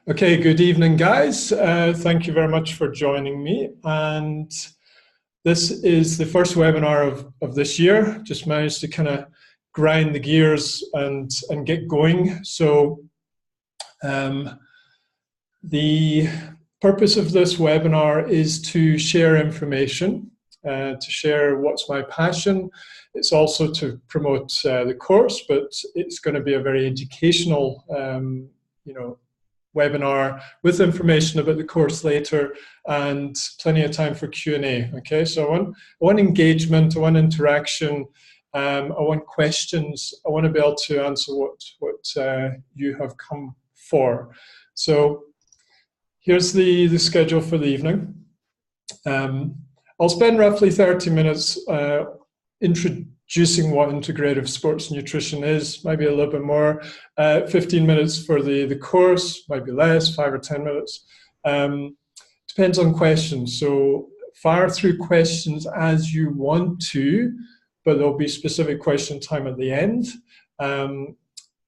Okay, good evening, guys. Thank you very much for joining me. And this is the first webinar of this year. Just managed to kind of grind the gears and get going. So the purpose of this webinar is to share information, to share what's my passion. It's also to promote the course, but it's going to be a very educational, webinar with information about the course later and plenty of time for Q&A. Okay, so I want engagement, I want interaction, I want questions, I want to be able to answer what you have come for. So here's the schedule for the evening. I'll spend roughly 30 minutes introducing what integrative sports nutrition is, maybe a little bit more, 15 minutes for the course, maybe less, 5 or 10 minutes. Depends on questions. So fire through questions as you want to, but there'll be specific question time at the end.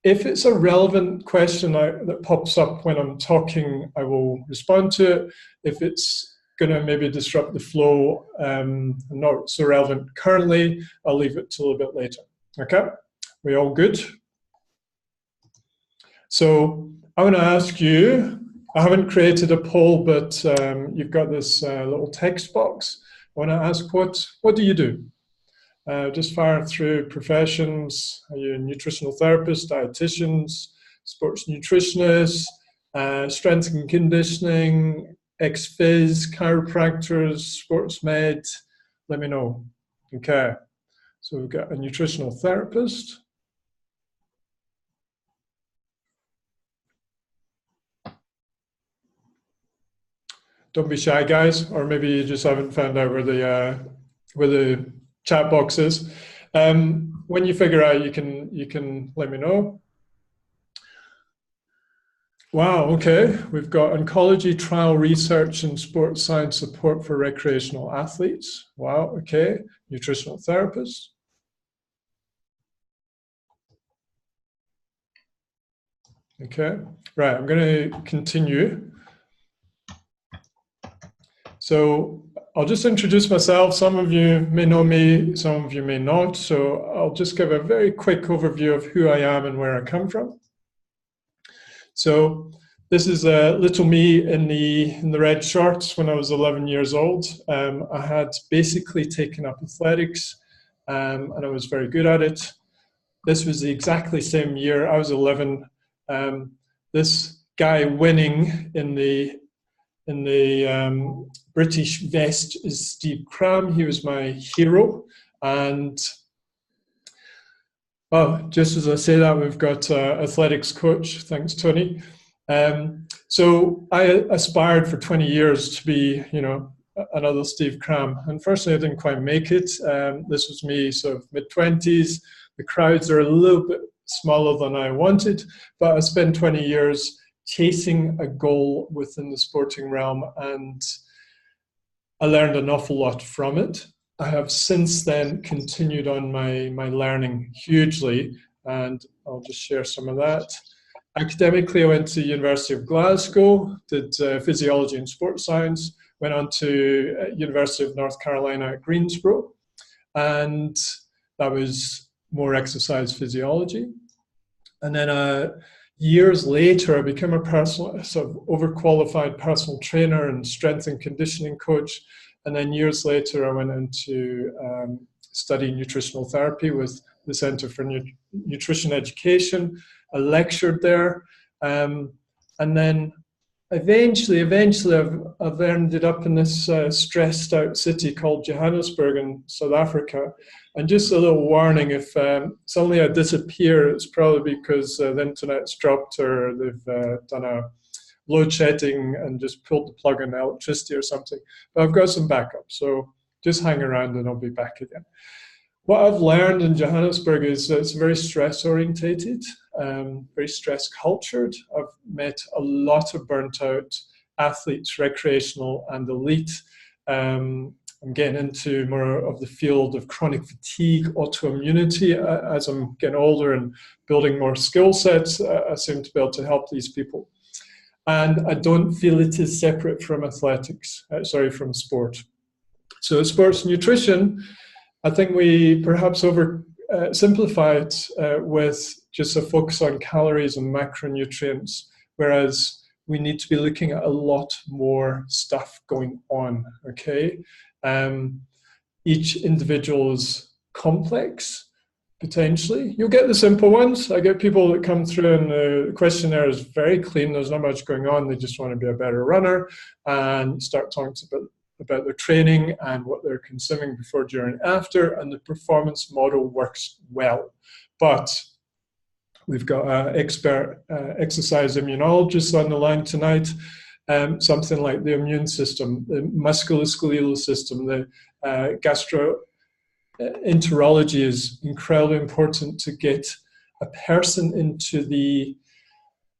If it's a relevant question that pops up when I'm talking, I will respond to it. If it's going to maybe disrupt the flow, not so relevant currently, I'll leave it till a bit later. Okay, we all good? So I want to ask you, I haven't created a poll, but you've got this little text box. I want to ask, what do you do? Just fire through professions. Are you a nutritional therapist, dietitians, sports nutritionists, strength and conditioning, ex-phys, chiropractors, sports med? Let me know. Okay, so we've got a nutritional therapist. Don't be shy, guys, or maybe you just haven't found out where the chat box is. When you figure out, you can let me know. Wow, okay. We've got oncology trial research and sports science support for recreational athletes. Wow, okay. Nutritional therapist. Okay, right, I'm going to continue. So I'll just introduce myself. Some of you may know me, some of you may not. So I'll just give a very quick overview of who I am and where I come from. So this is little me in the red shorts when I was 11 years old. I had basically taken up athletics and I was very good at it. This was the exactly same year. I was 11. This guy winning in the British vest is Steve Cram. He was my hero. And well, just as I say that, we've got athletics coach. Thanks, Tony. So I aspired for 20 years to be, another Steve Cram. Unfortunately, I didn't quite make it. This was me sort of mid-20s. The crowds are a little bit smaller than I wanted, but I spent 20 years chasing a goal within the sporting realm, and I learned an awful lot from it. I have since then continued on my learning hugely, and I'll just share some of that. Academically, I went to the University of Glasgow, did physiology and sports science, went on to University of North Carolina at Greensboro, and that was more exercise physiology. And then years later, I became a sort of overqualified personal trainer and strength and conditioning coach. And then years later, I went into studying nutritional therapy with the Center for Nutrition Education. I lectured there. And then eventually I've ended up in this stressed out city called Johannesburg in South Africa. And just a little warning, if suddenly I disappear, it's probably because the internet's dropped or they've done a load shedding and just pulled the plug on the electricity or something. But I've got some backup, so just hang around and I'll be back again. What I've learned in Johannesburg is that it's very stress orientated, very stress cultured. I've met a lot of burnt out athletes, recreational and elite. I'm getting into more of the field of chronic fatigue, autoimmunity. As I'm getting older and building more skill sets, I seem to be able to help these people. And I don't feel it is separate from athletics, from sport. So sports nutrition, I think we perhaps simplify it with just a focus on calories and macronutrients, whereas we need to be looking at a lot more stuff going on, okay? Each individual is complex, potentially. You'll get the simple ones. I get people that come through and the questionnaire is very clean. There's not much going on. They just want to be a better runner and start talking about their training and what they're consuming before, during, after, and the performance model works well. But we've got an expert exercise immunologist on the line tonight. Something like the immune system, the musculoskeletal system, the gastroenterology is incredibly important to get a person into the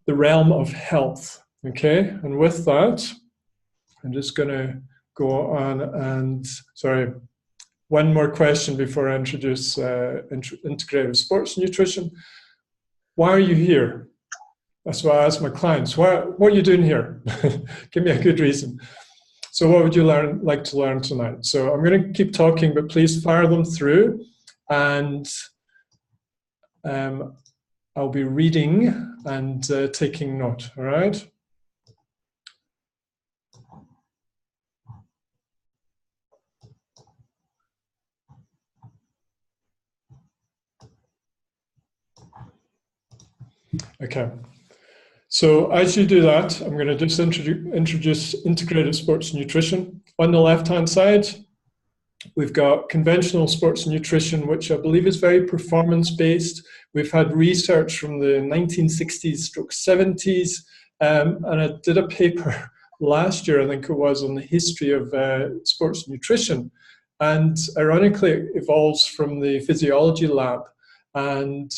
realm of health. Okay, and with that, I'm just going to go on and, sorry, one more question before I introduce integrative sports nutrition. Why are you here? That's what I ask my clients. What are you doing here? Give me a good reason. So what would you like to learn tonight? So I'm going to keep talking, but please fire them through. And I'll be reading and taking note, all right? Okay. So as you do that, I'm going to just introduce integrated sports nutrition. On the left-hand side, we've got conventional sports nutrition, which I believe is very performance-based. We've had research from the 1960s/70s, and I did a paper last year, I think it was, on the history of sports nutrition. And ironically, it evolves from the physiology lab and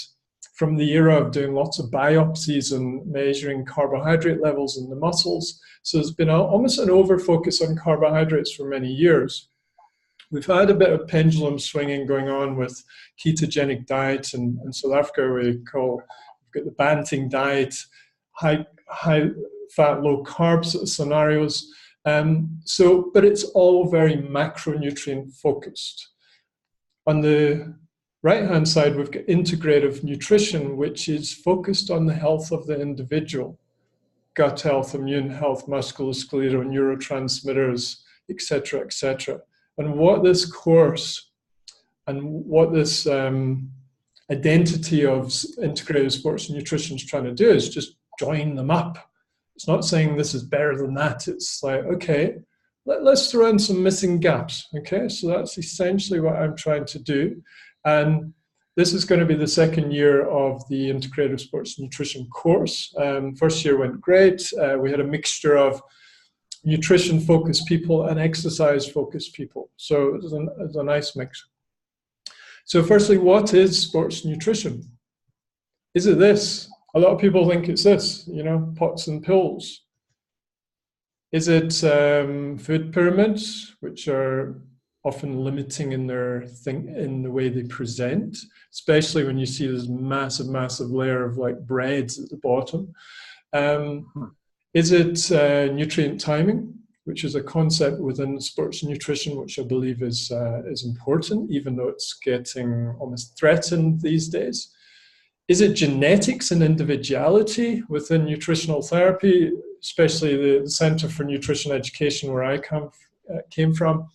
from the era of doing lots of biopsies and measuring carbohydrate levels in the muscles. So there's been almost an over-focus on carbohydrates for many years. We've had a bit of pendulum swinging going on with ketogenic diets, and in South Africa we've got the Banting diet, high fat, low carb scenarios. But it's all very macronutrient focused. On the right-hand side, we've got integrative nutrition, which is focused on the health of the individual. Gut health, immune health, musculoskeletal, neurotransmitters, etc., etc. And what this course and what this identity of integrative sports nutrition is trying to do is just join them up. It's not saying this is better than that. It's like, okay, let's throw in some missing gaps. Okay, so that's essentially what I'm trying to do. And this is going to be the second year of the integrative sports nutrition course. First year went great. We had a mixture of nutrition-focused people and exercise-focused people. So it's a nice mix. So firstly, what is sports nutrition? Is it this? A lot of people think it's this, pots and pills. Is it food pyramids, which are often limiting in the way they present, especially when you see this massive, massive layer of like breads at the bottom? Is it nutrient timing, which is a concept within sports nutrition, which I believe is important, even though it's getting almost threatened these days? Is it genetics and individuality within nutritional therapy, especially the Center for Nutrition Education, where I came from?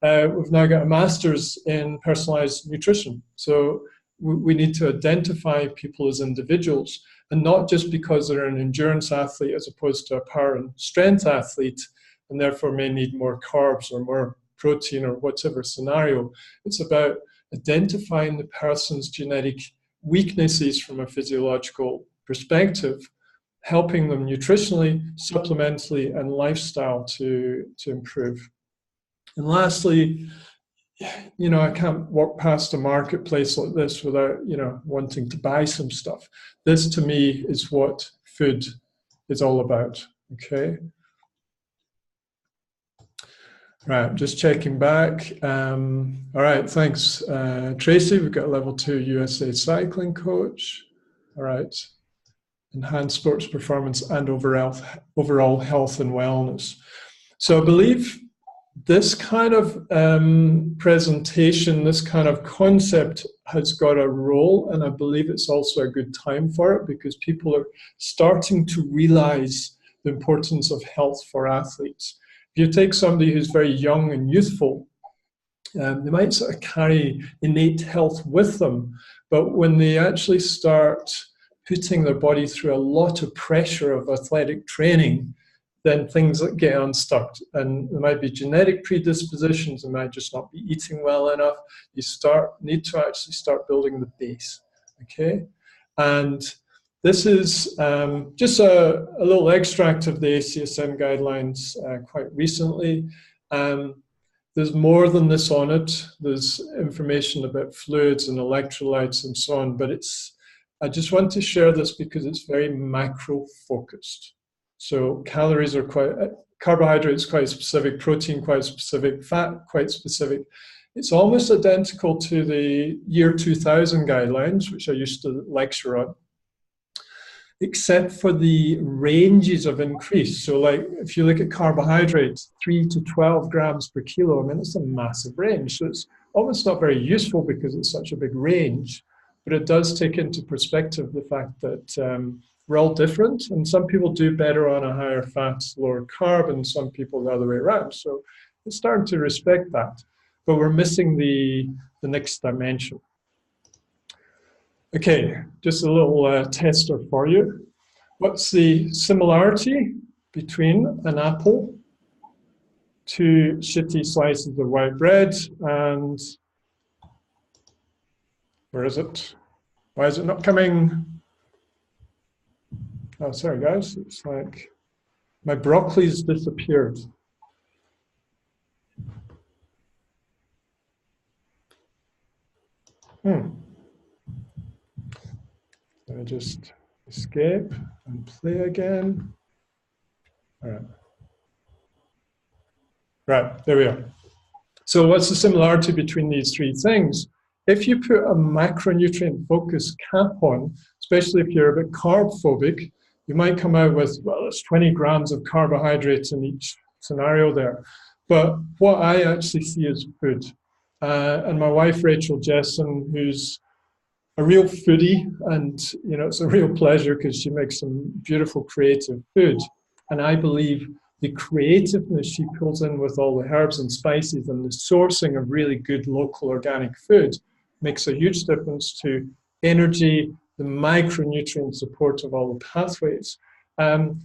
We've now got a master's in personalized nutrition. So we need to identify people as individuals, and not just because they're an endurance athlete as opposed to a power and strength athlete, and therefore may need more carbs or more protein or whatever scenario. It's about identifying the person's genetic weaknesses from a physiological perspective, helping them nutritionally, supplementally, and lifestyle to improve. And lastly, I can't walk past a marketplace like this without, wanting to buy some stuff. This, to me, is what food is all about, okay? Right, just checking back. All right, thanks, Tracy. We've got a level 2 USA cycling coach. All right. enhance sports performance and overall health and wellness. So I believe this kind of presentation, this kind of concept has got a role, and I believe it's also a good time for it because people are starting to realize the importance of health for athletes. If you take somebody who's very young and youthful, they might sort of carry innate health with them, but when they actually start putting their body through a lot of pressure of athletic training, then things get unstuck. And there might be genetic predispositions, they might just not be eating well enough. You need to actually start building the base, okay? And this is just a little extract of the ACSM guidelines quite recently. There's more than this on it. There's information about fluids and electrolytes and so on, but I just want to share this because it's very macro focused. So calories are carbohydrates quite specific, protein quite specific, fat quite specific. It's almost identical to the year 2000 guidelines, which I used to lecture on, except for the ranges of increase. So like if you look at carbohydrates, 3 to 12 grams per kilo, I mean, it's a massive range. So it's almost not very useful because it's such a big range, but it does take into perspective the fact that we're all different, and some people do better on a higher fat, lower carb, and some people the other way around. So it's starting to respect that, but we're missing the next dimension. Okay, just a little tester for you. What's the similarity between an apple, 2 shitty slices of white bread, and where is it? Why is it not coming? Oh, sorry guys, it's like my broccoli's disappeared. Let me just escape and play again. All right. Right, there we are. So what's the similarity between these three things? If you put a macronutrient focused cap on, especially if you're a bit carb phobic, you might come out with, well, it's 20 grams of carbohydrates in each scenario there. But what I actually see is food. And my wife, Rachel Jessen, who's a real foodie, and it's a real pleasure because she makes some beautiful creative food. And I believe the creativeness she pulls in with all the herbs and spices and the sourcing of really good local organic food makes a huge difference to energy, the micronutrient support of all the pathways.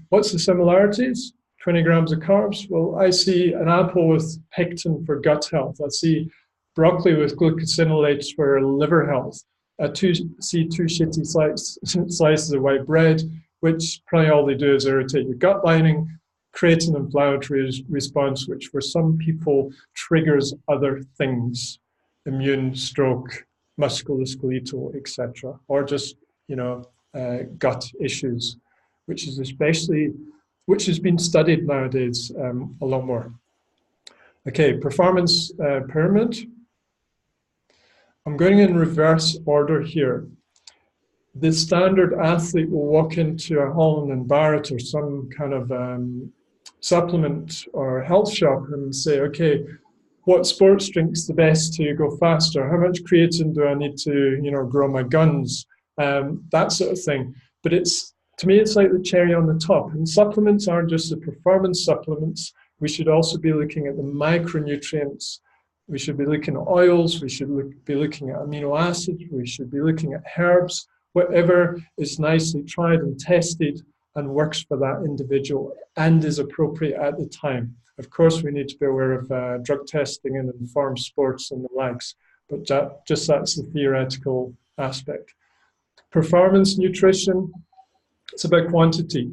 What's the similarities? 20 grams of carbs. Well, I see an apple with pectin for gut health. I see broccoli with glucosinolates for liver health. I see 2 shitty slices of white bread, which probably all they do is irritate your gut lining, create an inflammatory response, which for some people triggers other things, immune, stroke, musculoskeletal, etc., or just gut issues, which has been studied nowadays a lot more. Okay, performance pyramid. I'm going in reverse order here. The standard athlete will walk into a Holland and Barrett or some kind of supplement or health shop and say, okay, what sports drink's the best to go faster? How much creatine do I need to, grow my guns? That sort of thing. But to me, it's like the cherry on the top. And supplements aren't just the performance supplements. We should also be looking at the micronutrients. We should be looking at oils. We should be looking at amino acids. We should be looking at herbs. Whatever is nicely tried and tested and works for that individual and is appropriate at the time. Of course, we need to be aware of drug testing and informed sports and the likes, but that's the theoretical aspect. Performance nutrition, it's about quantity.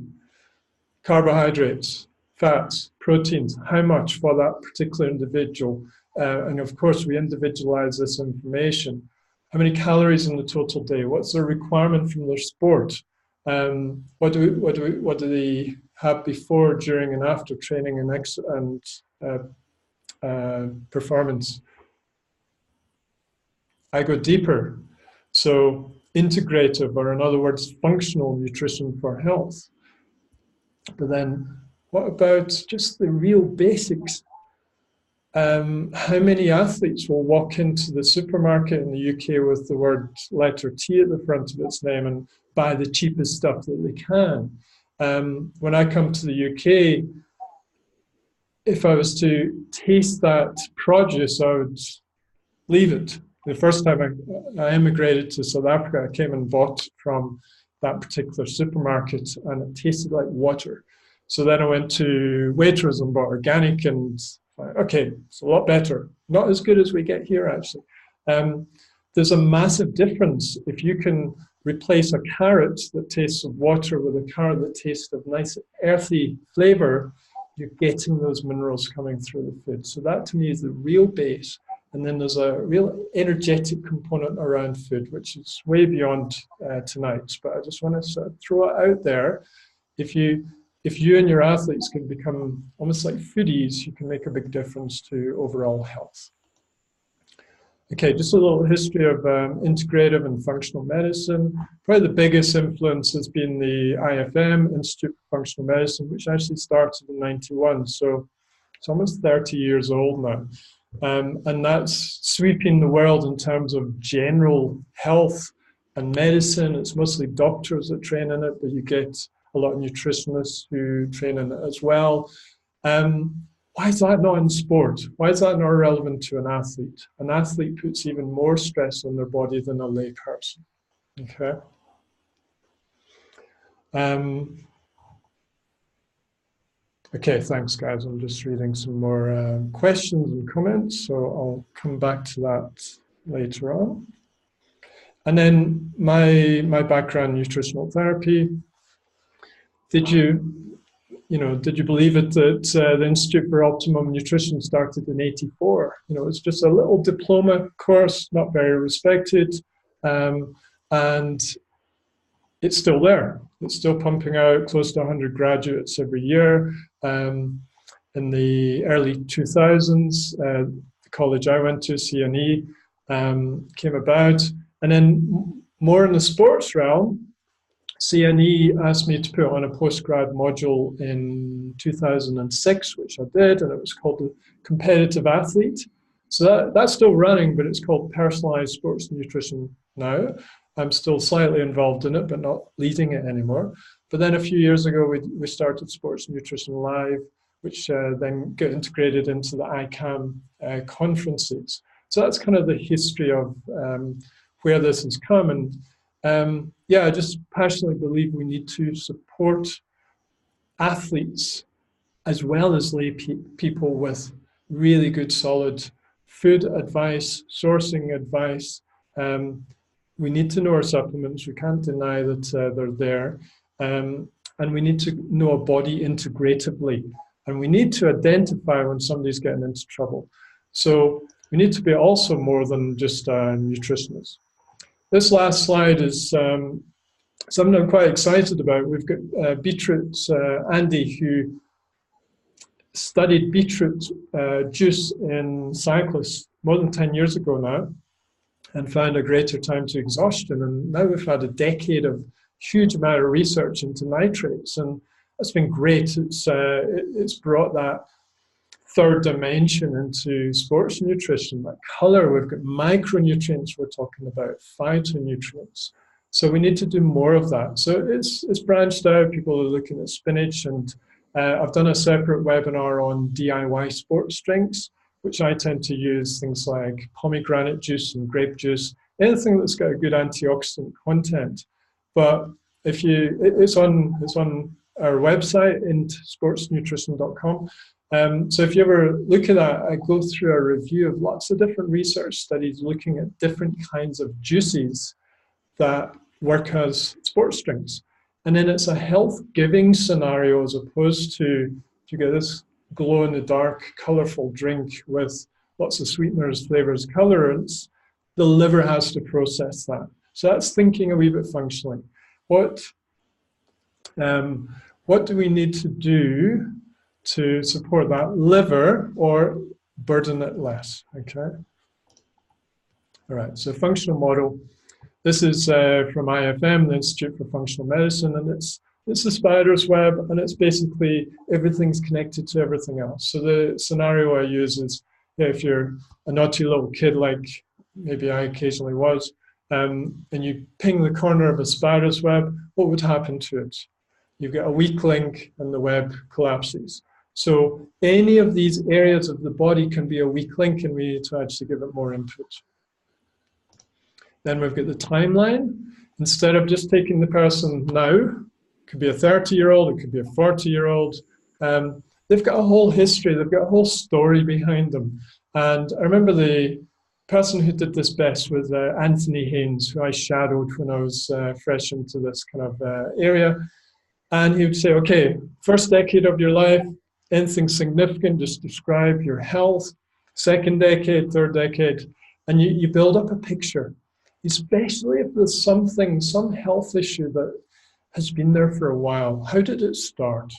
Carbohydrates, fats, proteins, how much for that particular individual. And of course, we individualize this information. How many calories in the total day? What's their requirement from their sport? What do they have before, during, and after training and performance? I go deeper. So integrative, or in other words, functional nutrition for health. But then what about just the real basics? How many athletes will walk into the supermarket in the UK with the word letter T at the front of its name and buy the cheapest stuff that they can? When I come to the UK, if I was to taste that produce, I would leave it. The first time I immigrated to South Africa, I came and bought from that particular supermarket, and it tasted like water. So then I went to Waitrose and bought organic, and okay, it's a lot better. Not as good as we get here, actually. There's a massive difference if you can replace a carrot that tastes of water with a carrot that tastes of nice earthy flavor. You're getting those minerals coming through the food. So that to me is the real base. And then there's a real energetic component around food, which is way beyond tonight's. But I just want to sort of throw it out there. If you and your athletes can become almost like foodies, you can make a big difference to overall health. Okay, just a little history of integrative and functional medicine. Probably the biggest influence has been the IFM, Institute for Functional Medicine, which actually started in '91. So it's almost 30 years old now. And that's sweeping the world in terms of general health and medicine. It's mostly doctors that train in it, but you get a lot of nutritionists who train in it as well. Why is that not in sport? Why is that not relevant to an athlete? An athlete puts even more stress on their body than a lay person. Okay. Okay, thanks, guys. I'm just reading some more questions and comments, so I'll come back to that later on. And then my background, nutritional therapy. Did you believe it that the Institute for Optimum Nutrition started in '84? It's just a little diploma course, not very respected, and it's still there. It's still pumping out close to 100 graduates every year. In the early 2000s, the college I went to, CNE, came about. And then more in the sports realm, CNE asked me to put on a postgrad module in 2006, which I did, and it was called the Competitive Athlete. So that's still running, but it's called Personalized Sports Nutrition now. I'm still slightly involved in it, but not leading it anymore. But then a few years ago, we started Sports Nutrition Live, which then got integrated into the ICAM conferences. So that's kind of the history of where this has come. And yeah, I just passionately believe we need to support athletes as well as lay people with really good, solid food advice, sourcing advice. We need to know our supplements. We can't deny that they're there. And we need to know our body integratively. And we need to identify when somebody's getting into trouble. So we need to be also more than just a nutritionist. This last slide is something I'm quite excited about. We've got beetroot Andy, who studied beetroot juice in cyclists more than 10 years ago now, and found a greater time to exhaustion. And now we've had a decade of huge amount of research into nitrates, and that's been great. It's brought that third dimension into sports nutrition, like color. We've got micronutrients we're talking about, phytonutrients. So we need to do more of that. So it's branched out. People are looking at spinach, and I've done a separate webinar on DIY sports drinks, which I tend to use things like pomegranate juice and grape juice, anything that's got a good antioxidant content. But it's on our website, sportsnutrition.com. So if you ever look at that, I go through a review of lots of different research studies looking at different kinds of juices that work as sports drinks. And then it's a health-giving scenario as opposed to you get this glow-in-the-dark, colorful drink with lots of sweeteners, flavors, colorants. The liver has to process that. So that's thinking a wee bit functionally. What do we need to do to support that liver or burden it less? Okay. All right. So functional model. This is from IFM, the Institute for Functional Medicine, and it's a spider's web, and it's basically everything's connected to everything else. So the scenario I use is, if you're a naughty little kid like maybe I occasionally was, and you ping the corner of a spider's web, what would happen to it? You get a weak link and the web collapses. So any of these areas of the body can be a weak link, and we need to actually give it more input. Then we've got the timeline. Instead of just taking the person now, it could be a 30-year-old, it could be a 40-year-old. They've got a whole history, they've got a whole story behind them. And I remember the person who did this best was Anthony Haynes, who I shadowed when I was fresh into this kind of area. And he would say, okay, first decade of your life, anything significant, just describe your health. Second decade, third decade, and you build up a picture, especially if there's something, some health issue that has been there for a while. How did it start?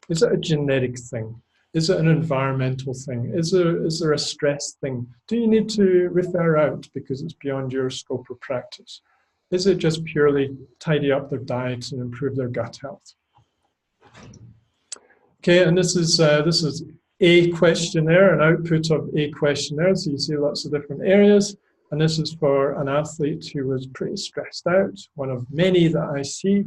Is it a genetic thing? Is it an environmental thing? Is there a stress thing? Do you need to refer out because it's beyond your scope of practice? Is it just purely tidy up their diet and improve their gut health? Okay, and this is a questionnaire, an output of a questionnaire. So you see lots of different areas. And this is for an athlete who was pretty stressed out, one of many that I see.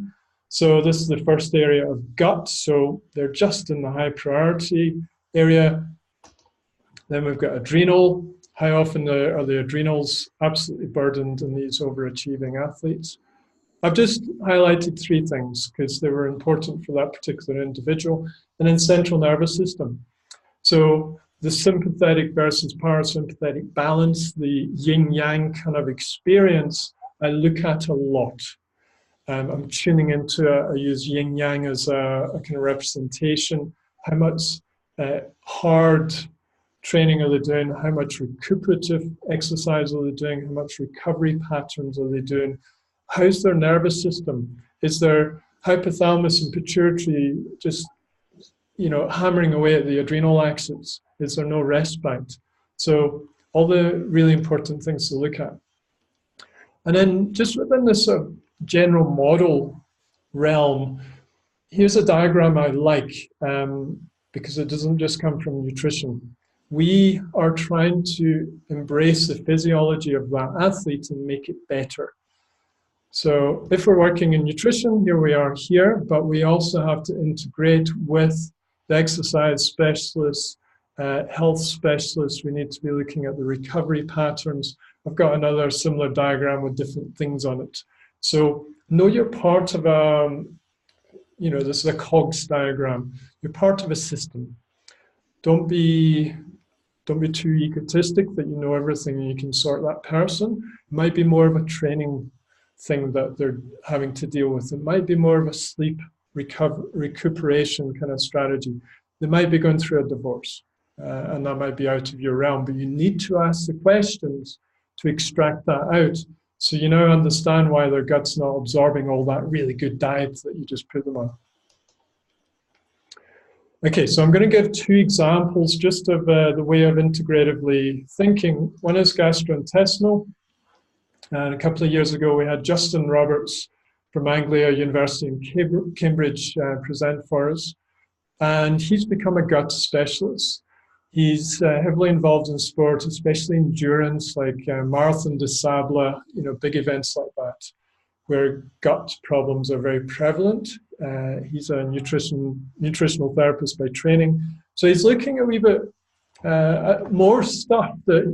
So this is the first area of gut. So they're just in the high priority area. Then we've got adrenal. How often are the adrenals absolutely burdened in these overachieving athletes? I've just highlighted 3 things because they were important for that particular individual. And then central nervous system. So the sympathetic versus parasympathetic balance, the yin-yang kind of experience, I look at a lot. I'm tuning into it. I use yin-yang as a kind of representation. How much hard training are they doing? How much recuperative exercise are they doing? How much recovery patterns are they doing? How's their nervous system? Is their hypothalamus and pituitary just, hammering away at the adrenal axis? Is there no respite? So all the really important things to look at. And then just within this sort of general model realm, here's a diagram I like because it doesn't just come from nutrition. We are trying to embrace the physiology of that athlete and make it better. So if we're working in nutrition, here we are here, but we also have to integrate with the exercise specialists, health specialists. We need to be looking at the recovery patterns. I've got another similar diagram with different things on it. So know you're part of this is a cogs diagram. You're part of a system. Don't be too egotistic that you know everything and you can sort that person. It might be more of a training thing that they're having to deal with. It might be more of a sleep recuperation kind of strategy. They might be going through a divorce and that might be out of your realm, but you need to ask the questions to extract that out. So you now understand why their gut's not absorbing all that really good diet that you just put them on. Okay, so I'm going to give 2 examples just of the way of integratively thinking. One is gastrointestinal. And a couple of years ago, we had Justin Roberts from Anglia University in Cambridge present for us. And he's become a gut specialist. He's heavily involved in sport, especially endurance, like Marathon des Sables, big events like that, where gut problems are very prevalent. He's a nutritional therapist by training. So he's looking a wee bit more stuff that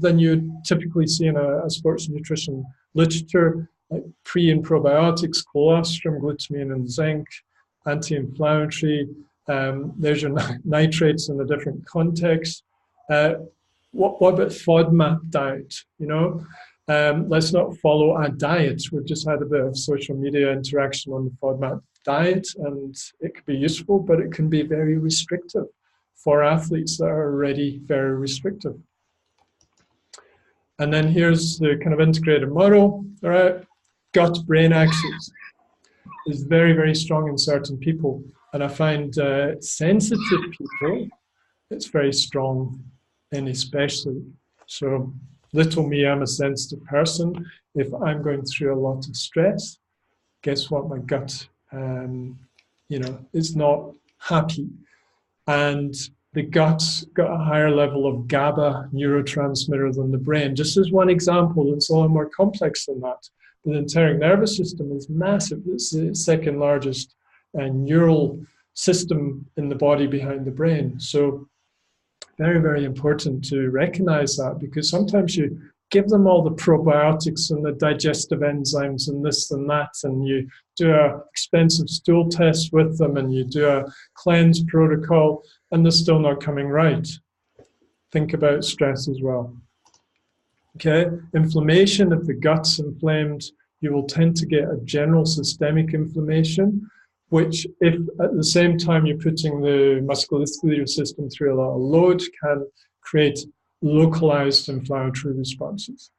than you typically see in a sports nutrition literature, like pre and probiotics, colostrum, glutamine and zinc, anti-inflammatory. There's your nitrates in a different context. What about FODMAP diet? Let's not follow a diet. We've just had a bit of social media interaction on the FODMAP diet, and it can be useful, but it can be very restrictive for athletes that are already very restrictive. And then here's the kind of integrated model. All right, gut-brain axis is very, very strong in certain people. And I find sensitive people, it's very strong in especially. So little me, I'm a sensitive person. if I'm going through a lot of stress, guess what? My gut, is not happy. And the gut's got a higher level of GABA neurotransmitter than the brain. Just as one example, it's a lot more complex than that. The enteric nervous system is massive. It's the second largest neural system in the body behind the brain. So very, very important to recognize that, because sometimes you give them all the probiotics and the digestive enzymes and this and that, and you do an expensive stool test with them, and you do a cleanse protocol, and they're still not coming right. Think about stress as well. Okay, inflammation, if the gut's inflamed, you will tend to get a general systemic inflammation, which, if at the same time you're putting the musculoskeletal system through a lot of load, can create localized inflammatory responses.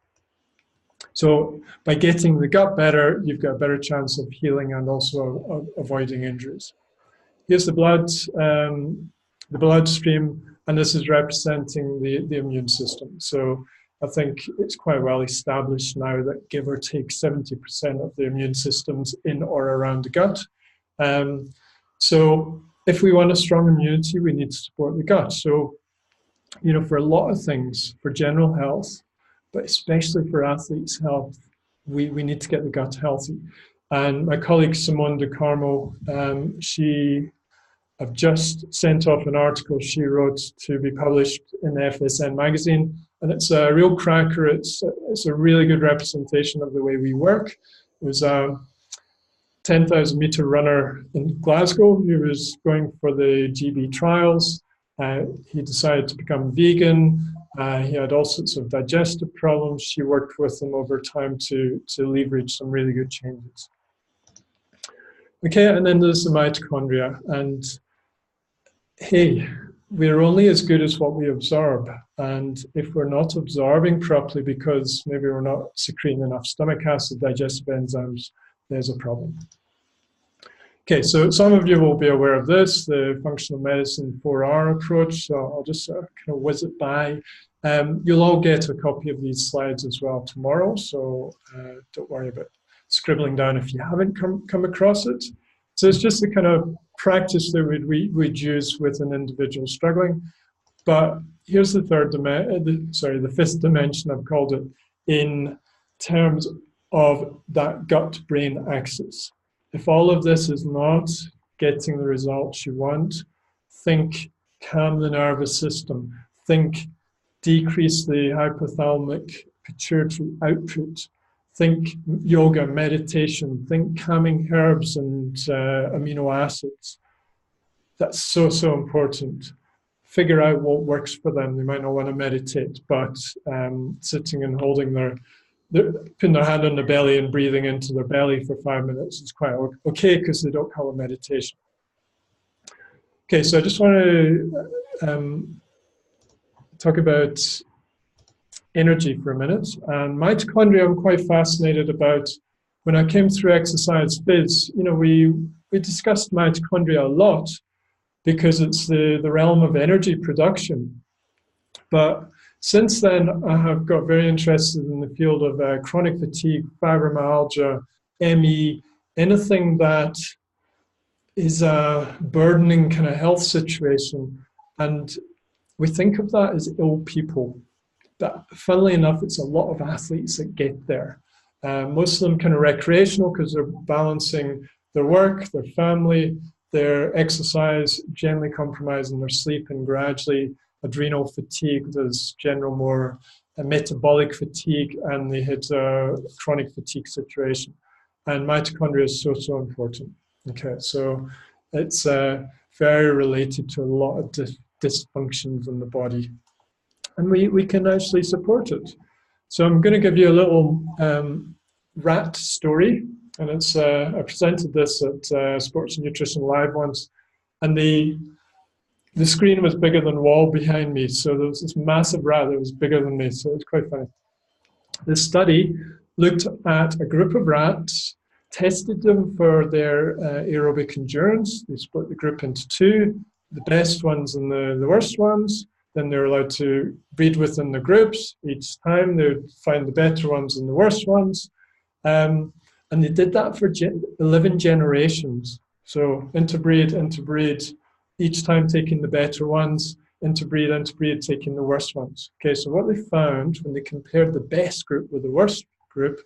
So by getting the gut better, you've got a better chance of healing and also avoiding injuries. Here's the bloodstream, and this is representing the immune system. So I think it's quite well established now that give or take 70% of the immune system's in or around the gut. So if we want a strong immunity, we need to support the gut. So, for a lot of things, for general health, but especially for athletes' health, we need to get the gut healthy. And my colleague Simone de Carmo, I've just sent off an article she wrote to be published in the FSN magazine, and it's a real cracker. It's a really good representation of the way we work. It was a 10,000 meter runner in Glasgow. He was going for the GB trials. He decided to become vegan. He had all sorts of digestive problems. She worked with him over time to leverage some really good changes. Okay, and then there's the mitochondria. And hey, we're only as good as what we absorb. And if we're not absorbing properly because maybe we're not secreting enough stomach acid, digestive enzymes, there's a problem. Okay, so some of you will be aware of this, the functional medicine 4R approach. So I'll just kind of whiz it by. You'll all get a copy of these slides as well tomorrow, so don't worry about scribbling down if you haven't come across it. So it's just the kind of practice that we'd use with an individual struggling. But here's the the fifth dimension, I've called it, in terms of that gut-brain axis. If all of this is not getting the results you want, think calm the nervous system, think decrease the hypothalamic pituitary output, think yoga, meditation, think calming herbs and amino acids. That's so, so important. Figure out what works for them. They might not want to meditate, but sitting and holding putting their hand on the belly and breathing into their belly for 5 minutes is quite okay, because they don't call it meditation. Okay, so I just want to talk about energy for a minute. And mitochondria, I'm quite fascinated about. When I came through Exercise Biz, we discussed mitochondria a lot because it's the realm of energy production. But since then, I have got very interested in the field of chronic fatigue, fibromyalgia, ME, anything that is a burdening kind of health situation. And we think of that as ill people. But funnily enough, it's a lot of athletes that get there. Most of them kind of recreational because they're balancing their work, their family, their exercise, generally compromising their sleep, and gradually adrenal fatigue, there's general more metabolic fatigue, and they hit a chronic fatigue situation. And mitochondria is so, so important. Okay, so it's very related to a lot of dysfunctions in the body. And we can actually support it. So I'm going to give you a little rat story. And it's I presented this at Sports and Nutrition Live once. And the screen was bigger than the wall behind me. So there was this massive rat that was bigger than me. So it was quite funny. This study looked at a group of rats, tested them for their aerobic endurance. They split the group into two, the best ones and the worst ones. then they're allowed to breed within the groups. Each time they would find the better ones and the worst ones. And they did that for 11 generations. So interbreed, interbreed, each time taking the better ones, interbreed, interbreed, taking the worst ones. Okay, so what they found when they compared the best group with the worst group,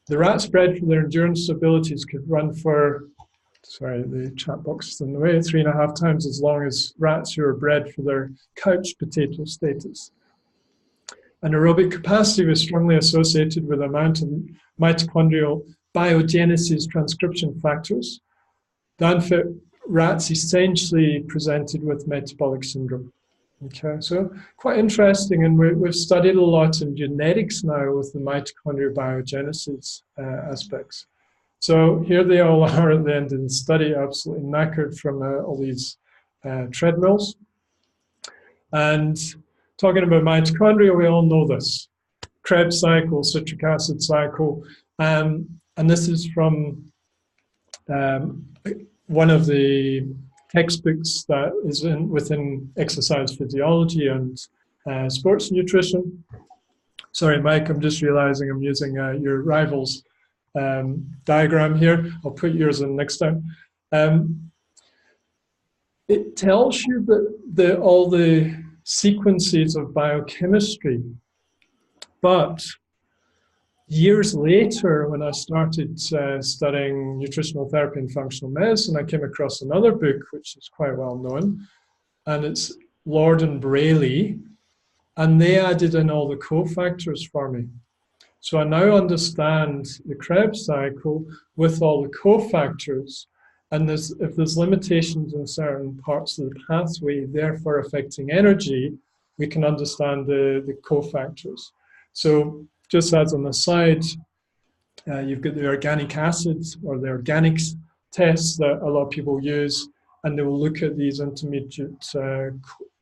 the rats bred for their endurance abilities could run for, sorry, the chat box is in the way, 3.5 times as long as rats who are bred for their couch potato status. And aerobic capacity was strongly associated with the amount of mitochondrial biogenesis transcription factors. The unfit rats essentially presented with metabolic syndrome. Okay, so quite interesting, and we've studied a lot in genetics now with the mitochondrial biogenesis aspects. So here they all are at the end of the study, absolutely knackered from all these treadmills. And talking about mitochondria, we all know this. Krebs cycle, citric acid cycle, and this is from one of the textbooks that is within exercise physiology and sports nutrition. Sorry, Mike, I'm just realizing I'm using your rival's diagram here. I'll put yours in next time. It tells you that all the sequences of biochemistry, but years later, when I started studying nutritional therapy and functional medicine, I came across another book which is quite well known, and it's Lord and Brayley, and they added in all the cofactors for me. So I now understand the Krebs cycle with all the cofactors, and if there's limitations in certain parts of the pathway, therefore affecting energy, we can understand the cofactors. So just as an aside, you've got the organic acids or the organics tests that a lot of people use, and they will look at these intermediate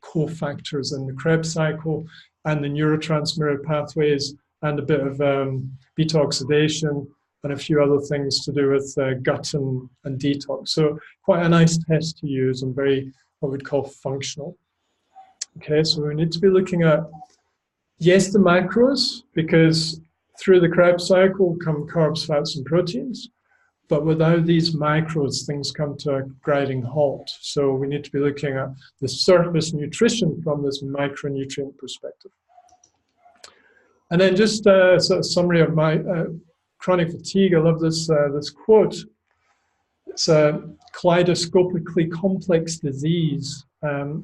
cofactors in the Krebs cycle and the neurotransmitter pathways and a bit of beta oxidation and a few other things to do with gut and detox. So quite a nice test to use and very, what we'd call functional. Okay, so we need to be looking at, yes, the macros, because through the Krebs cycle come carbs, fats, and proteins. But without these macros, things come to a grinding halt. So we need to be looking at the surface nutrition from this micronutrient perspective. And then just a sort of summary of my chronic fatigue. I love this, this quote. It's a kaleidoscopically complex disease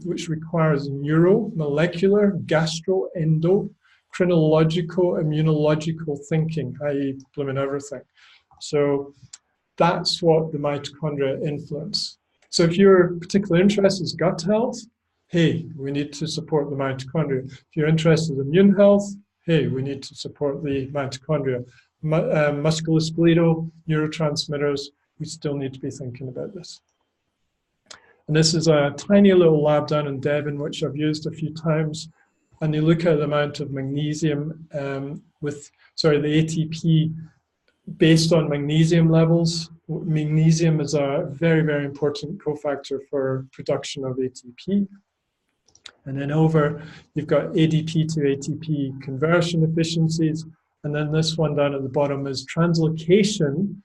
which requires neuro, molecular, gastro, endo, chronological, immunological thinking, i.e. blooming everything. So that's what the mitochondria influence. So if you're particularly interested in gut health, hey, we need to support the mitochondria. If you're interested in immune health, hey, we need to support the mitochondria. Musculoskeletal, neurotransmitters, we still need to be thinking about this. And this is a tiny little lab down in Devon, which I've used a few times. And they look at the amount of magnesium the ATP based on magnesium levels. Magnesium is a very, very important cofactor for production of ATP. And then over, you've got ADP to ATP conversion efficiencies. And then this one down at the bottom is translocation,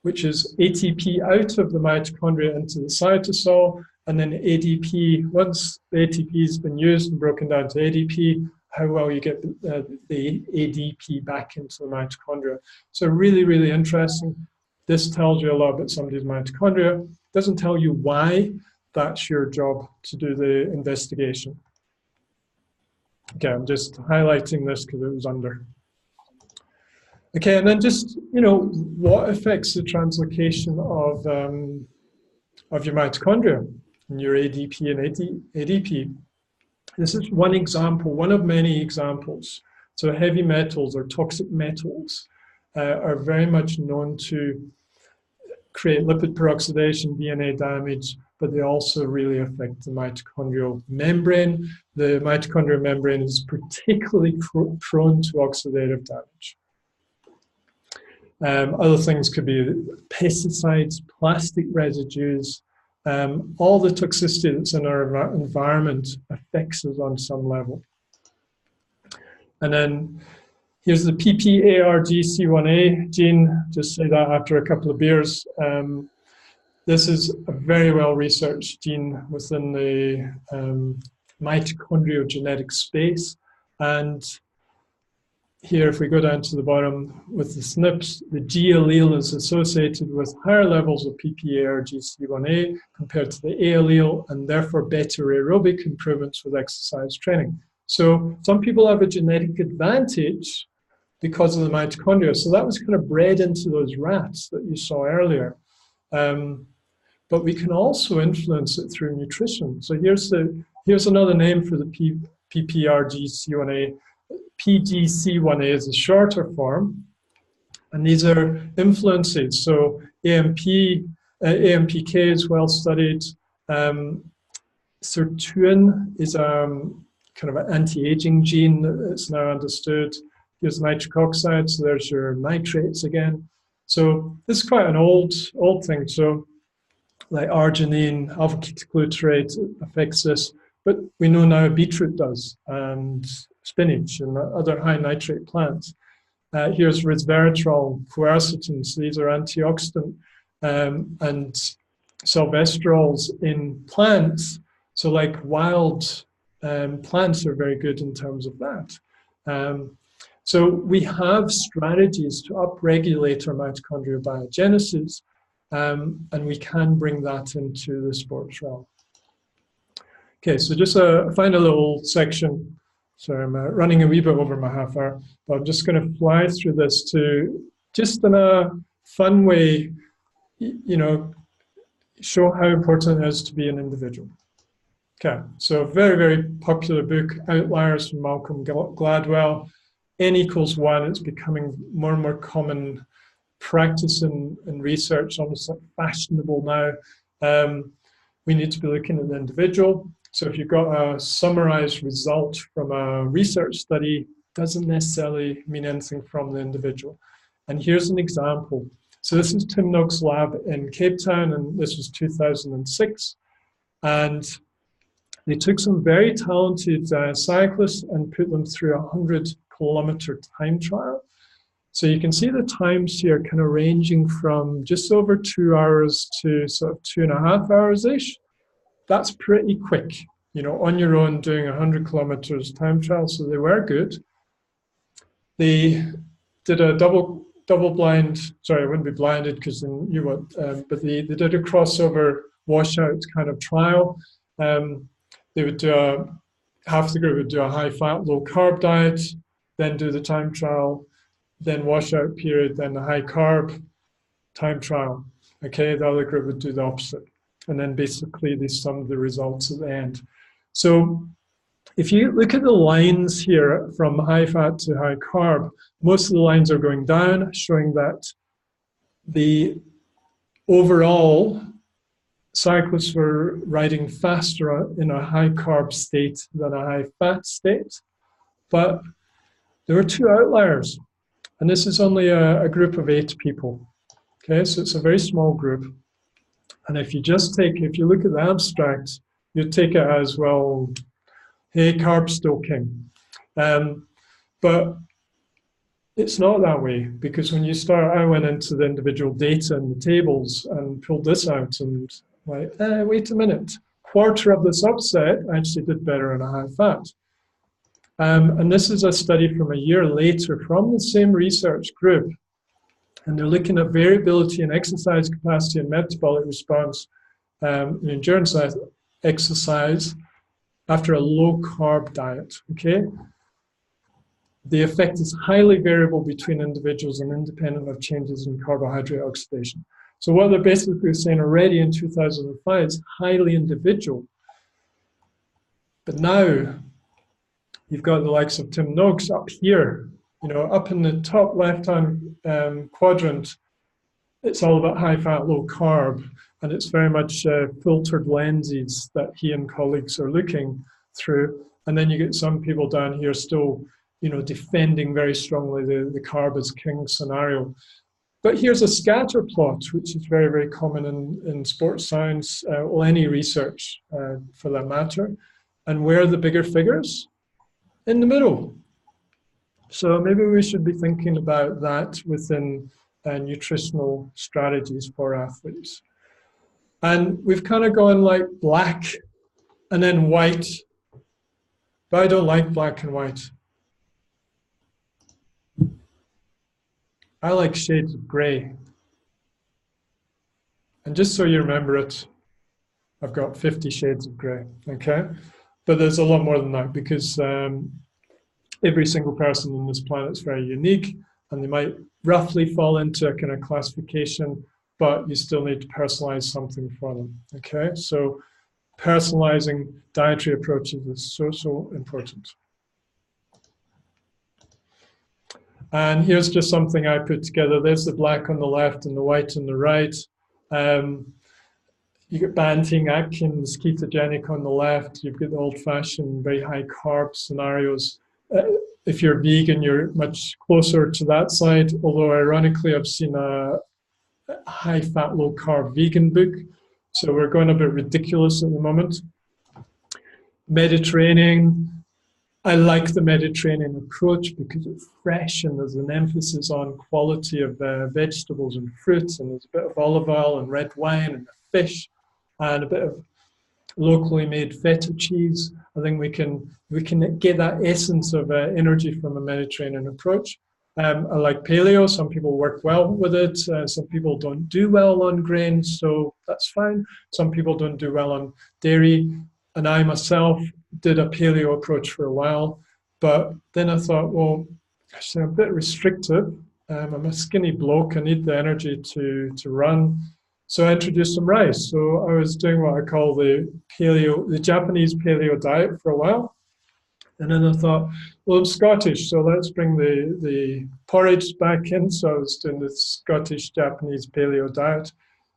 which is ATP out of the mitochondria into the cytosol, and then ADP, once the ATP has been used and broken down to ADP, how well you get the ADP back into the mitochondria. So really, really interesting. This tells you a lot about somebody's mitochondria. Doesn't tell you why. That's your job to do the investigation. Okay, I'm just highlighting this because it was under. Okay, and then just, you know, what affects the translocation of your mitochondria and your ADP and ADP? This is one example, one of many examples. So heavy metals or toxic metals are very much known to create lipid peroxidation, DNA damage, but they also really affect the mitochondrial membrane. The mitochondrial membrane is particularly prone to oxidative damage. Other things could be pesticides, plastic residues, all the toxicity that's in our environment affects us on some level. And then here's the PPARGC1A gene, just say that after a couple of beers. This is a very well-researched gene within the mitochondrial genetic space. And here, if we go down to the bottom with the SNPs, the G allele is associated with higher levels of PPARGC1A compared to the A allele, and therefore better aerobic improvements with exercise training. So some people have a genetic advantage because of the mitochondria. So that was kind of bred into those rats that you saw earlier. But we can also influence it through nutrition. So here's another name for the PPRGC1A. PGC1A is a shorter form, and these are influences. So AMPK is well studied. Sirtuin is kind of an anti-aging gene that's now understood. Here's nitric oxide, so there's your nitrates again. So this is quite an old thing. So like arginine, alpha-ketoglutarate affects this, but we know now beetroot does, and spinach and other high nitrate plants. Here's resveratrol, quercetins. These are antioxidant and sylvesterols in plants. So like wild plants are very good in terms of that. So we have strategies to upregulate our mitochondrial biogenesis, and we can bring that into the sports realm. Okay, so just a final little section. Sorry, I'm running a wee bit over my half hour, but I'm just going to fly through this to just in a fun way, show how important it is to be an individual. Okay, so a very, very popular book, Outliers from Malcolm Gladwell. N equals 1, it's becoming more and more common practice in research, almost like fashionable now. We need to be looking at the individual. So if you've got a summarized result from a research study, doesn't necessarily mean anything from the individual. And here's an example. So this is Tim Noakes' lab in Cape Town, and this was 2006. And they took some very talented cyclists and put them through a 100-kilometer time trial. So you can see the times here kind of ranging from just over 2 hours to sort of 2.5 hours-ish. That's pretty quick, on your own doing 100 kilometers time trial, so they were good. They did a double blind, sorry, I wouldn't be blinded because then you would, but they did a crossover washout kind of trial. They would do half the group would do a high fat, low carb diet, then do the time trial, then washout period, then the high carb time trial. Okay, the other group would do the opposite. And then basically they summed the results at the end. So if you look at the lines here from high fat to high carb, most of the lines are going down, showing that the overall cyclists were riding faster in a high carb state than a high fat state. But there were 2 outliers. And this is only a group of 8 people. Okay, so it's a very small group. And if you look at the abstract, you take it as, well, hey, carb still king. But it's not that way, because when you start, I went into the individual data and the tables and pulled this out and like, wait a minute, quarter of the subset actually did better in a high fat. And this is a study from a year later from the same research group. And they're looking at variability in exercise capacity and metabolic response in endurance exercise after a low carb diet, okay? The effect is highly variable between individuals and independent of changes in carbohydrate oxidation. So what they're basically saying already in 2005 is highly individual. But now you've got the likes of Tim Noakes up here, up in the top left-hand quadrant. It's all about high fat, low carb, and it's very much filtered lenses that he and colleagues are looking through. And then you get some people down here still, defending very strongly the carb as king scenario. But here's a scatter plot, which is very, very common in sports science, or any research for that matter. And where are the bigger figures? In the middle. So maybe we should be thinking about that within nutritional strategies for athletes. And we've kind of gone like black and then white, but I don't like black and white. I like shades of gray. And just so you remember it, I've got 50 shades of gray, okay? But there's a lot more than that because every single person on this planet is very unique, and they might roughly fall into a kind of classification, but you still need to personalize something for them, okay? So personalizing dietary approaches is so, so important. And here's just something I put together. There's the black on the left and the white on the right. You get Banting, Atkins, ketogenic on the left. You've got the old-fashioned, very high carb scenarios. If you're vegan, you're much closer to that side. Although ironically, I've seen a high-fat, low-carb vegan book. So we're going a bit ridiculous at the moment. Mediterranean. I like the Mediterranean approach because it's fresh and there's an emphasis on quality of vegetables and fruits, and there's a bit of olive oil and red wine and fish and a bit of locally made feta cheese. I think we can get that essence of energy from a Mediterranean approach. I like paleo. Some people work well with it. Some people don't do well on grains, so that's fine. Some people don't do well on dairy. And I myself did a paleo approach for a while, but then I thought, well, actually I'm a bit restrictive. I'm a skinny bloke. I need the energy to run. So I introduced some rice. So I was doing what I call the Japanese paleo diet for a while. And then I thought, well, I'm Scottish, so let's bring the porridge back in. So I was doing the Scottish Japanese paleo diet.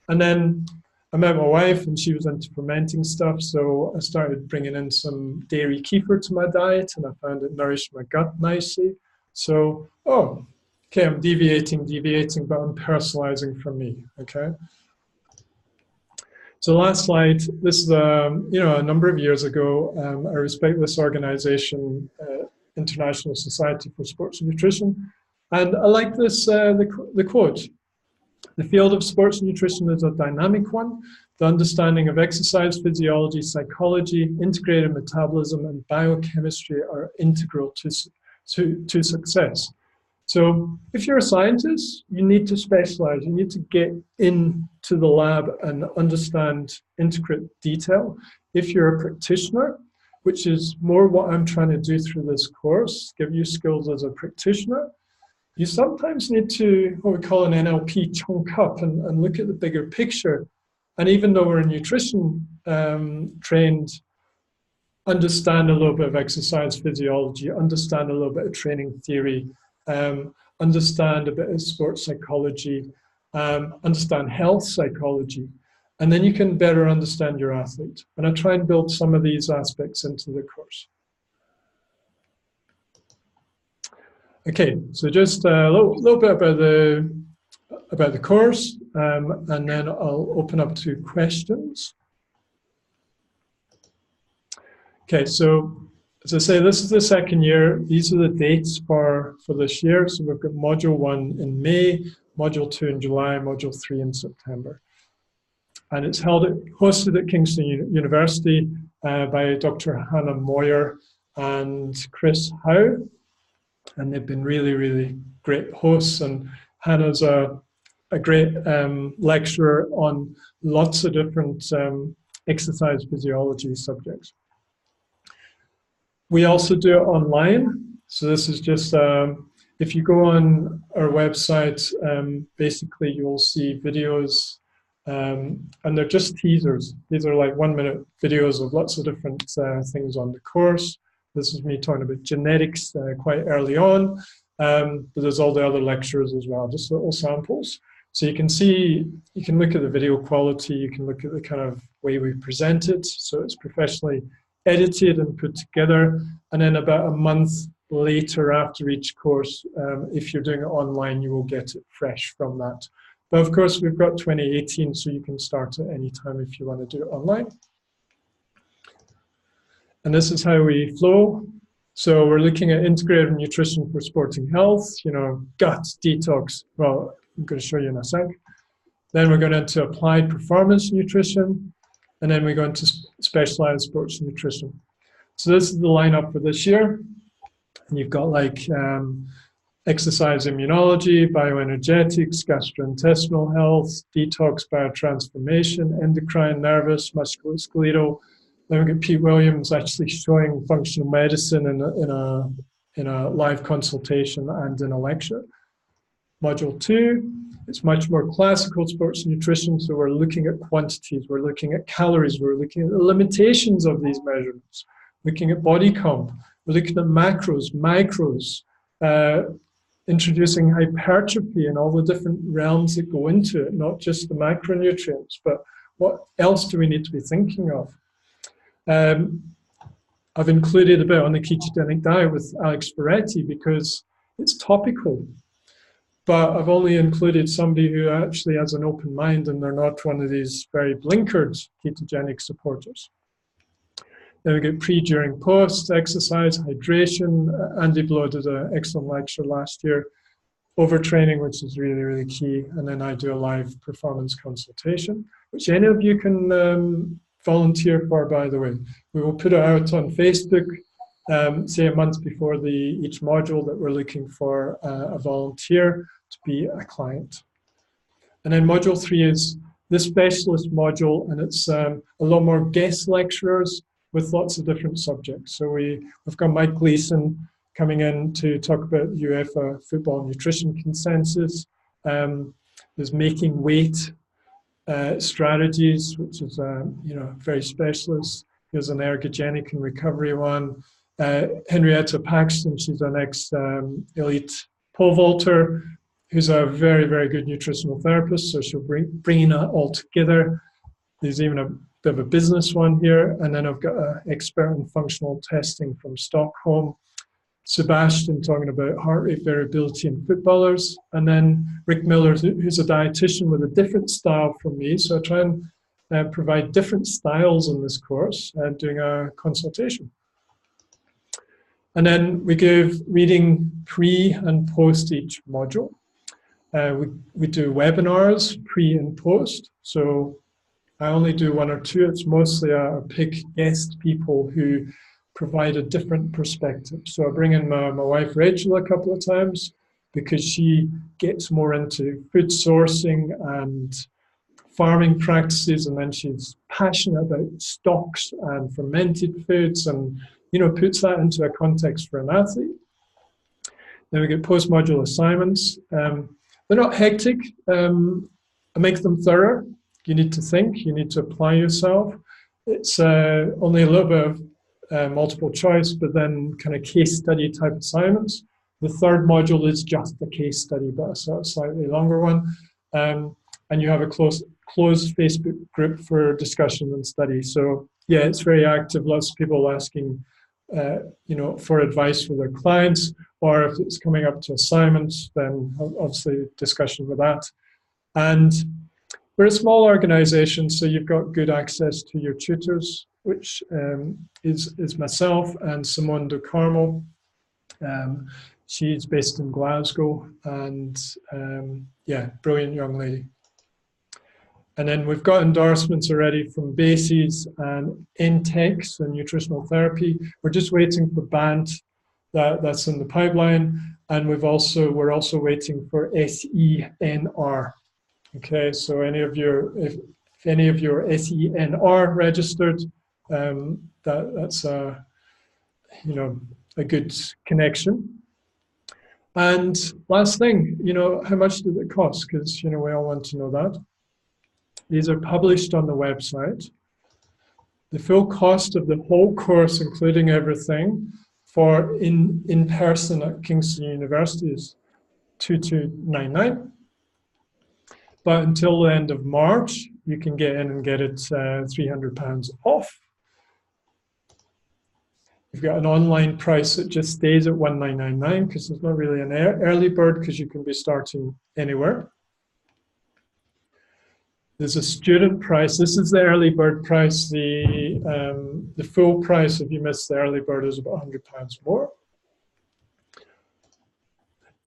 And then I met my wife and she was into fermenting stuff. So I started bringing in some dairy kefir to my diet, and I found it nourished my gut nicely. So, okay, I'm deviating, but I'm personalizing for me, okay? So last slide, this is a number of years ago. I respect this organization, International Society for Sports Nutrition. And I like this, the quote: "The field of sports nutrition is a dynamic one. The understanding of exercise physiology, psychology, integrated metabolism, and biochemistry are integral to success." So if you're a scientist, you need to specialize. You need to get into the lab and understand intricate detail. If you're a practitioner, which is more what I'm trying to do through this course, give you skills as a practitioner, you sometimes need to, what we call an NLP, chunk up and look at the bigger picture. And even though we're nutrition trained, understand a little bit of exercise physiology, understand a little bit of training theory, understand a bit of sports psychology, understand health psychology, and then you can better understand your athlete. And I try and build some of these aspects into the course. Okay, so just a little bit about the course, and then I'll open up to questions. Okay, so as I say, this is the second year. These are the dates for this year. So we've got Module 1 in May, Module 2 in July, Module 3 in September. And it's hosted at Kingston University by Dr. Hannah Moyer and Chris Howe. And they've been really, really great hosts. And Hannah's a great lecturer on lots of different exercise physiology subjects. We also do it online. So this is just, if you go on our website, basically you'll see videos, and they're just teasers. These are like 1-minute videos of lots of different things on the course. This is me talking about genetics quite early on, but there's all the other lectures as well, just little samples. So you can see, you can look at the video quality, you can look at the kind of way we present it. So it's professionally edited and put together. And then about a month later after each course. If you're doing it online, you will get it fresh from that. But of course, we've got 2018, so you can start at any time if you want to do it online. And this is how we flow. So we're looking at integrative nutrition for sporting health, gut detox. Well, I'm going to show you in a sec. Then we're going into applied performance nutrition, and then we go into specialized sports nutrition. So this is the lineup for this year. And you've got like exercise immunology, bioenergetics, gastrointestinal health, detox, biotransformation, endocrine, nervous, musculoskeletal. Then we get Pete Williams actually showing functional medicine in a live consultation and in a lecture. Module 2, it's much more classical sports nutrition, so we're looking at quantities, we're looking at calories, we're looking at the limitations of these measurements, looking at body comp, we're looking at macros, micros, introducing hypertrophy and all the different realms that go into it, not just the macronutrients, but what else do we need to be thinking of? I've included a bit on the ketogenic diet with Alex Ferretti because it's topical. But I've only included somebody who actually has an open mind and they're not one of these very blinkered ketogenic supporters. Then we get pre, during, post, exercise, hydration. Andy Blow did an excellent lecture last year. Overtraining, which is really, really key. And then I do a live performance consultation, which any of you can volunteer for, by the way. We will put it out on Facebook, say a month before each module that we're looking for a volunteer to be a client. And then module 3 is the specialist module, and it's a lot more guest lecturers with lots of different subjects. So we've got Mike Gleason coming in to talk about UEFA football nutrition consensus. There's making weight strategies, which is very specialist. There's an ergogenic and recovery one. Henrietta Paxton, she's an ex-elite pole vaulter, who's a very, very good nutritional therapist, so she'll bring that all together. There's even a bit of a business one here, and then I've got an expert in functional testing from Stockholm, Sebastian talking about heart rate variability in footballers, and then Rick Miller, who's a dietitian with a different style from me, so I try and provide different styles in this course, doing a consultation. And then we give reading pre and post each module. We do webinars pre and post. So I only do 1 or 2. It's mostly I pick guest people who provide a different perspective. So I bring in my wife Rachel a couple of times because she gets more into food sourcing and farming practices, and then she's passionate about stocks and fermented foods and puts that into a context for an athlete. Then we get post-module assignments. They're not hectic. I make them thorough. You need to think, you need to apply yourself. It's only a little bit of multiple choice, but then kind of case study type assignments. The third module is just a case study, but a slightly longer one. And you have a closed Facebook group for discussion and study. So yeah, it's very active. Lots of people asking for advice for their clients, or if it's coming up to assignments, then obviously discussion with that. And we're a small organization, so you've got good access to your tutors, which is myself and Simone de Carmel. She's based in Glasgow, and brilliant young lady. And then we've got endorsements already from Bases and Intex and nutritional therapy. We're just waiting for BANT, that's in the pipeline, and we're also waiting for SENR. Okay, so if any of your SENR registered, that's a good connection. And last thing, how much did it cost? Because we all want to know that. These are published on the website. The full cost of the whole course, including everything, for in person at Kingston University is 2299. But until the end of March, you can get in and get it £300 off. got an online price that just stays at 1999 because there's not really an early bird because you can be starting anywhere. There's a student price. This is the early bird price. The full price, if you miss the early bird, is about £100 more.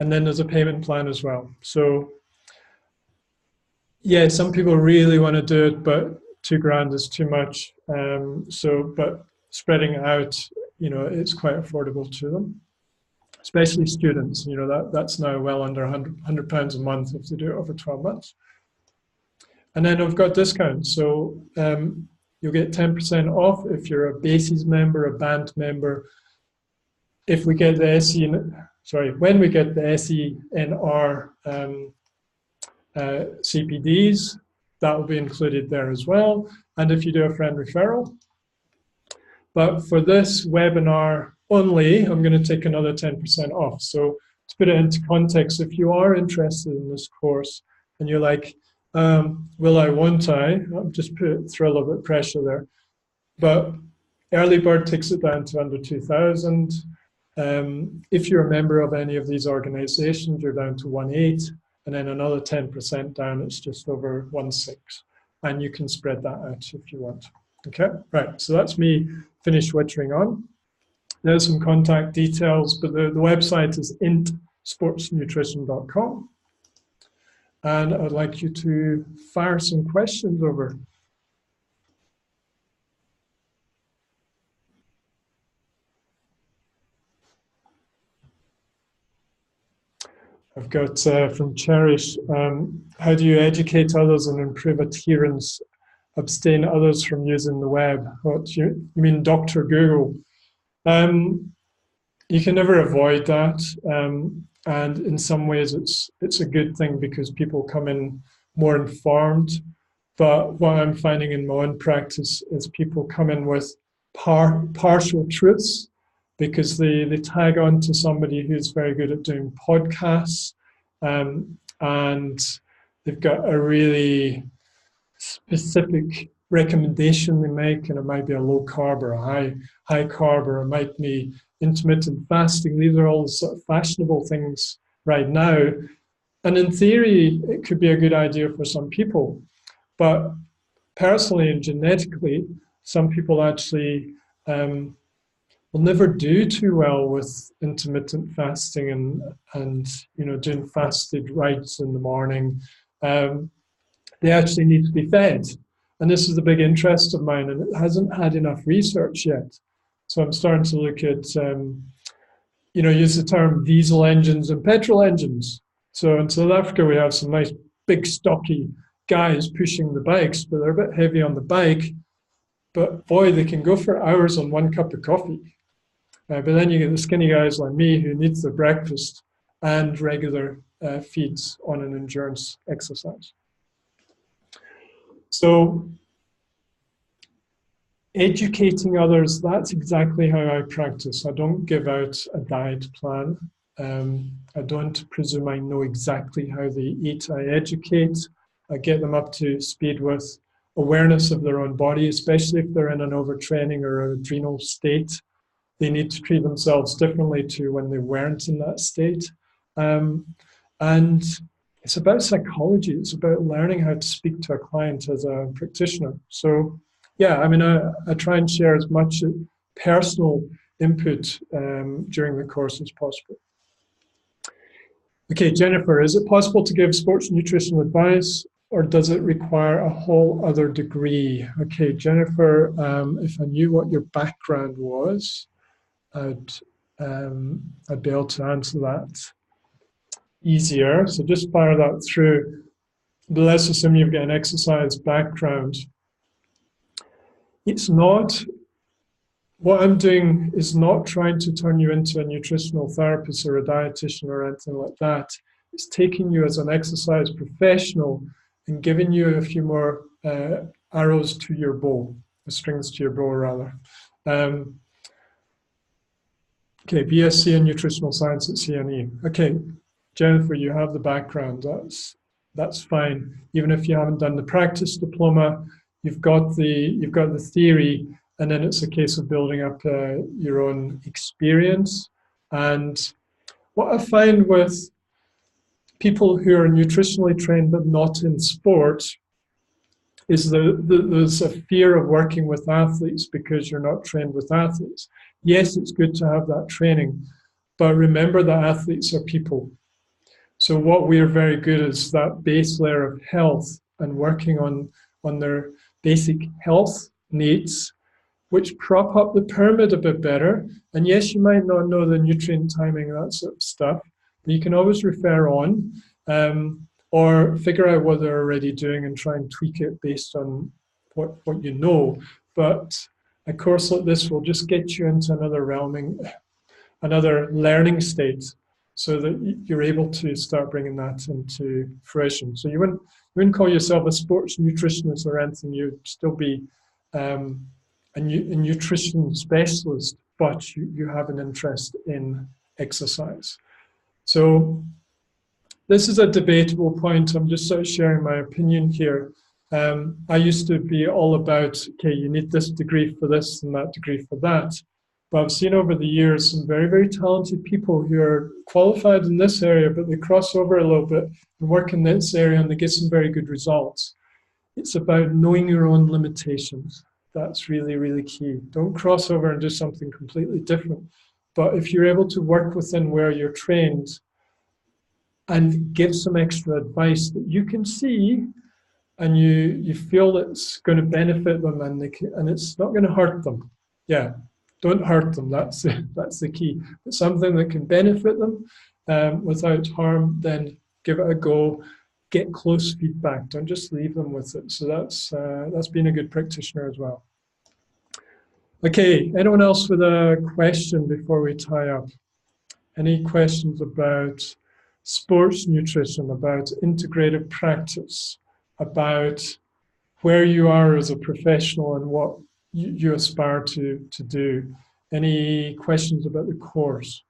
And then there's a payment plan as well. So yeah, some people really want to do it, but £2,000 is too much. But spreading it out, it's quite affordable to them, especially students. That's now well under £100 a month if they do it over 12 months. And then I've got discounts. So you'll get 10% off if you're a BASIS member, a band member. If we get the when we get the SENR CPDs, that will be included there as well. And if you do a friend referral. But for this webinar only, I'm going to take another 10% off. So to put it into context, if you are interested in this course and you're like, will I, won't I? I'll just throw a little bit of pressure there. But early bird takes it down to under 2,000. If you're a member of any of these organizations, you're down to 1.8, and then another 10% down, it's just over 1.6. And you can spread that out if you want. Okay, right, so that's me finished wittering on. There's some contact details, but the website is intsportsnutrition.com. And I'd like you to fire some questions over. I've got from Cherish, how do you educate others and improve adherence, abstain others from using the web? What you mean, Dr. Google? You can never avoid that. And in some ways it's a good thing because people come in more informed. But what I'm finding in my own practice is people come in with partial truths because they tag on to somebody who's very good at doing podcasts, and they've got a really specific recommendation they make, and it might be a low carb or a high carb, or it might be intermittent fasting. These are all sort of fashionable things right now. And in theory, it could be a good idea for some people. But personally and genetically, some people actually will never do too well with intermittent fasting and doing fasted rites in the morning. They actually need to be fed. And this is a big interest of mine, and it hasn't had enough research yet. So I'm starting to look at, use the term diesel engines and petrol engines. So in South Africa, we have some nice big stocky guys pushing the bikes, but they're a bit heavy on the bike. But boy, they can go for hours on one cup of coffee. But then you get the skinny guys like me who needs their breakfast and regular feeds on an endurance exercise. So educating others, that's exactly how I practice. I don't give out a diet plan. I don't presume I know exactly how they eat. I educate. I get them up to speed with awareness of their own body, especially if they're in an overtraining or adrenal state. They need to treat themselves differently to when they weren't in that state. And it's about psychology. It's about learning how to speak to a client as a practitioner. So yeah, I mean, I try and share as much personal input during the course as possible. Okay, Jennifer, is it possible to give sports nutrition advice, or does it require a whole other degree? Okay, Jennifer, if I knew what your background was, I'd be able to answer that easier. So just fire that through. But let's assume you've got an exercise background. It's not, what I'm doing is not trying to turn you into a nutritional therapist or a dietitian or anything like that. It's taking you as an exercise professional and giving you a few more arrows to your bow, strings to your bow rather. Okay, BSc in nutritional science at CNE. Okay, Jennifer, you have the background. That's fine. Even if you haven't done the practice diploma, you've got the theory, and then it's a case of building up your own experience. And what I find with people who are nutritionally trained but not in sport is there's a fear of working with athletes because you're not trained with athletes. Yes, it's good to have that training, but remember that athletes are people. So what we're very good at is that base layer of health and working on their basic health needs, which prop up the pyramid a bit better. And yes, you might not know the nutrient timing, that sort of stuff, but you can always refer on or figure out what they're already doing and try and tweak it based on what you know. But a course like this will just get you into another learning state so that you're able to start bringing that into fruition. So you wouldn't call yourself a sports nutritionist or anything, you'd still be a nutrition specialist, but you have an interest in exercise. So this is a debatable point. I'm just sort of sharing my opinion here. I used to be all about, okay, you need this degree for this and that degree for that. But I've seen over the years some very, very talented people who are qualified in this area, but they cross over a little bit and work in this area and they get some very good results. It's about knowing your own limitations. That's really, really key. Don't cross over and do something completely different. But if you're able to work within where you're trained and give some extra advice that you can see and you feel it's going to benefit them and it's not going to hurt them. Yeah, don't hurt them. That's the key. But something that can benefit them without harm, then give it a go. Get close feedback. Don't just leave them with it. So that's being a good practitioner as well. Okay, anyone else with a question before we tie up? Any questions about sports nutrition, about integrative practice, about where you are as a professional and what you aspire to do? Any questions about the course?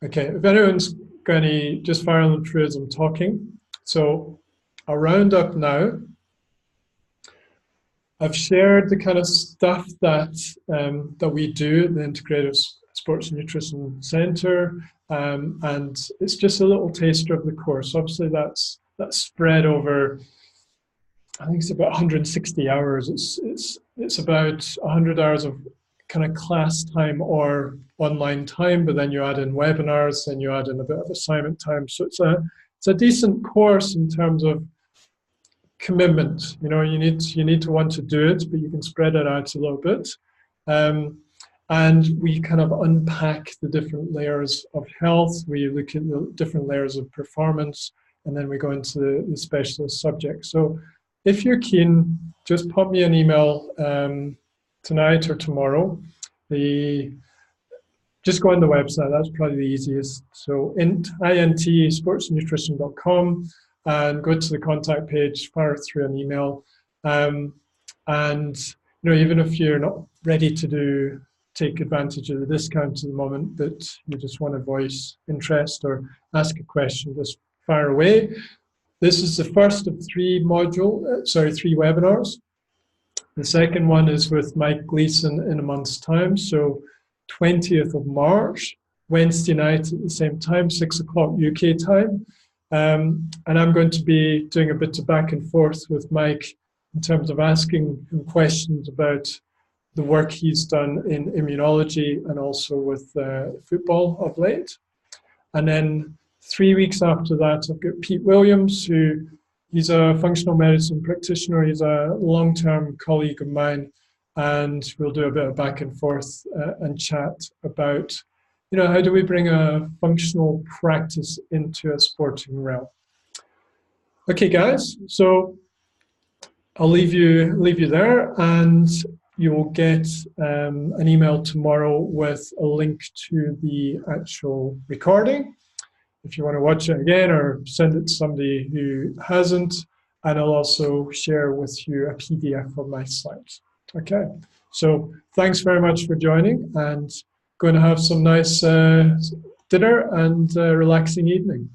Okay, if anyone's got any, just fire them through as I'm talking. So I'll round up now. I've shared the kind of stuff that that we do at the Integrative Sports and Nutrition Centre, and it's just a little taster of the course. Obviously, that's spread over, I think it's about 160 hours. It's about 100 hours of kind of class time or online time, but then you add in webinars, then you add in a bit of assignment time. So it's a decent course in terms of commitment. You know, you need to want to do it, but you can spread it out a little bit. And we kind of unpack the different layers of health. We look at the different layers of performance, and then we go into the specialist subject. So if you're keen, just pop me an email tonight or tomorrow. Just go on the website, that's probably the easiest. So sportsnutrition.com, and go to the contact page, fire through an email. And you know, even if you're not ready to take advantage of the discount at the moment, but you just want to voice interest or ask a question, just fire away. This is the first of three webinars. The second one is with Mike Gleason in a month's time, so 20th of March, Wednesday night at the same time, 6 o'clock UK time. And I'm going to be doing a bit of back and forth with Mike in terms of asking him questions about the work he's done in immunology and also with football of late. And then 3 weeks after that, I've got Pete Williams, he's a functional medicine practitioner. He's a long-term colleague of mine, and we'll do a bit of back and forth and chat about, you know, how do we bring a functional practice into a sporting realm. Okay, guys, so I'll leave you there, and you will get an email tomorrow with a link to the actual recording if you want to watch it again, or send it to somebody who hasn't, and I'll also share with you a PDF of my slides. Okay, so thanks very much for joining, and going to have some nice dinner and relaxing evening.